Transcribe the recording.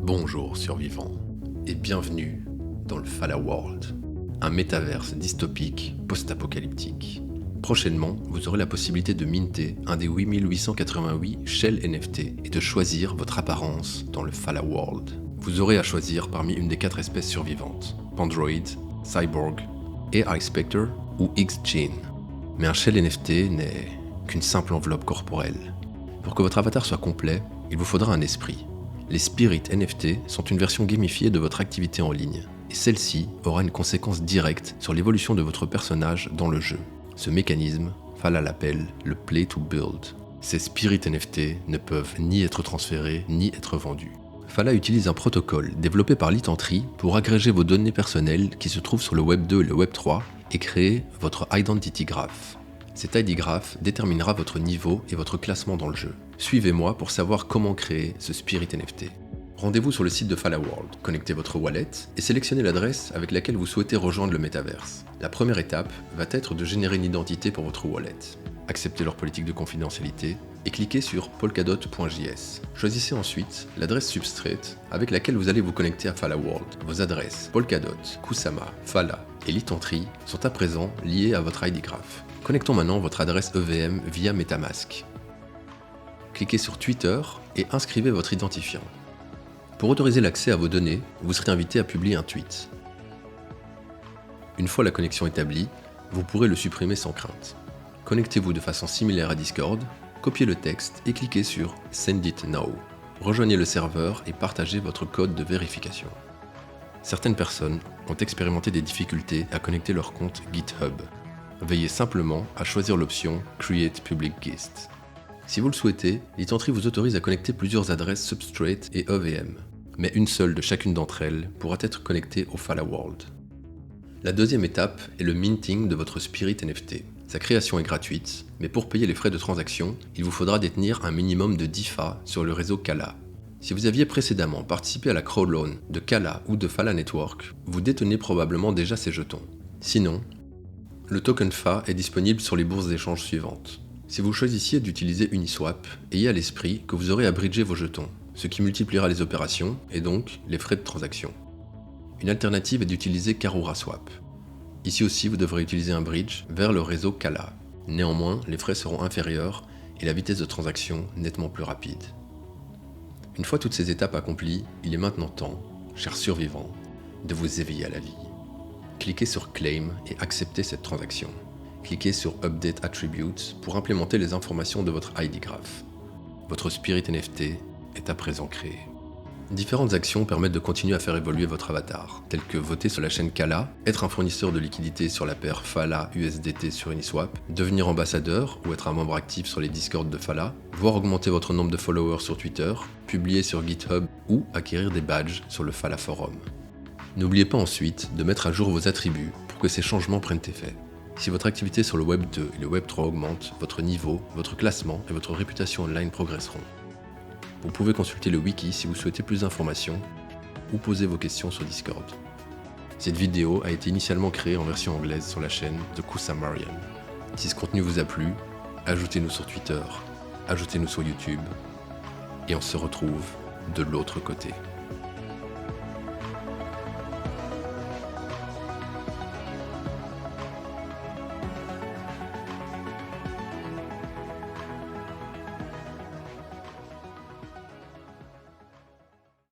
Bonjour survivants, et bienvenue dans le Fala World, un métaverse dystopique post-apocalyptique. Prochainement, vous aurez la possibilité de minter un des 8888 Shell NFT et de choisir votre apparence dans le Fala World. Vous aurez à choisir parmi une des 4 espèces survivantes, Pandroid, Cyborg, AI Spectre ou X-Gene. Mais un Shell NFT n'est qu'une simple enveloppe corporelle. Pour que votre avatar soit complet, il vous faudra un esprit. Les Spirit NFT sont une version gamifiée de votre activité en ligne, et celle-ci aura une conséquence directe sur l'évolution de votre personnage dans le jeu. Ce mécanisme, Fala l'appelle le Play to Build. Ces Spirit NFT ne peuvent ni être transférés ni être vendus. Fala utilise un protocole développé par Litantry pour agréger vos données personnelles qui se trouvent sur le Web 2 et le Web 3 et créer votre Identity Graph. Cet ID Graph déterminera votre niveau et votre classement dans le jeu. Suivez-moi pour savoir comment créer ce Spirit NFT. Rendez-vous sur le site de Fala World, connectez votre wallet et sélectionnez l'adresse avec laquelle vous souhaitez rejoindre le métaverse. La première étape va être de générer une identité pour votre wallet. Acceptez leur politique de confidentialité et cliquez sur polkadot.js. Choisissez ensuite l'adresse substrate avec laquelle vous allez vous connecter à Fala World. Vos adresses Polkadot, Kusama, Fala et Litantry sont à présent liées à votre ID Graph. Connectons maintenant votre adresse EVM via MetaMask. Cliquez sur Twitter et inscrivez votre identifiant. Pour autoriser l'accès à vos données, vous serez invité à publier un tweet. Une fois la connexion établie, vous pourrez le supprimer sans crainte. Connectez-vous de façon similaire à Discord, copiez le texte et cliquez sur Send it now. Rejoignez le serveur et partagez votre code de vérification. Certaines personnes ont expérimenté des difficultés à connecter leur compte GitHub. Veillez simplement à choisir l'option Create Public Guest. Si vous le souhaitez, Litantry vous autorise à connecter plusieurs adresses Substrate et EVM, mais une seule de chacune d'entre elles pourra être connectée au Fala World. La deuxième étape est le minting de votre Spirit NFT. Sa création est gratuite, mais pour payer les frais de transaction, il vous faudra détenir un minimum de 10 FA sur le réseau Kala. Si vous aviez précédemment participé à la crowdloan de Kala ou de Fala Network, vous détenez probablement déjà ces jetons. Sinon, le token FA est disponible sur les bourses d'échange suivantes. Si vous choisissiez d'utiliser Uniswap, ayez à l'esprit que vous aurez à bridger vos jetons, ce qui multipliera les opérations et donc les frais de transaction. Une alternative est d'utiliser KaruraSwap. Ici aussi, vous devrez utiliser un bridge vers le réseau Kala. Néanmoins, les frais seront inférieurs et la vitesse de transaction nettement plus rapide. Une fois toutes ces étapes accomplies, il est maintenant temps, chers survivants, de vous éveiller à la vie. Cliquez sur Claim et acceptez cette transaction. Cliquez sur Update Attributes pour implémenter les informations de votre ID Graph. Votre Spirit NFT est à présent créé. Différentes actions permettent de continuer à faire évoluer votre avatar, telles que voter sur la chaîne Kala, être un fournisseur de liquidités sur la paire Fala USDT sur Uniswap, devenir ambassadeur ou être un membre actif sur les Discord de Fala, voir augmenter votre nombre de followers sur Twitter, publier sur GitHub ou acquérir des badges sur le Fala Forum. N'oubliez pas ensuite de mettre à jour vos attributs pour que ces changements prennent effet. Si votre activité sur le Web 2 et le Web 3 augmente, votre niveau, votre classement et votre réputation online progresseront. Vous pouvez consulter le wiki si vous souhaitez plus d'informations ou poser vos questions sur Discord. Cette vidéo a été initialement créée en version anglaise sur la chaîne de Kusamarian. Si ce contenu vous a plu, ajoutez-nous sur Twitter, ajoutez-nous sur YouTube et on se retrouve de l'autre côté.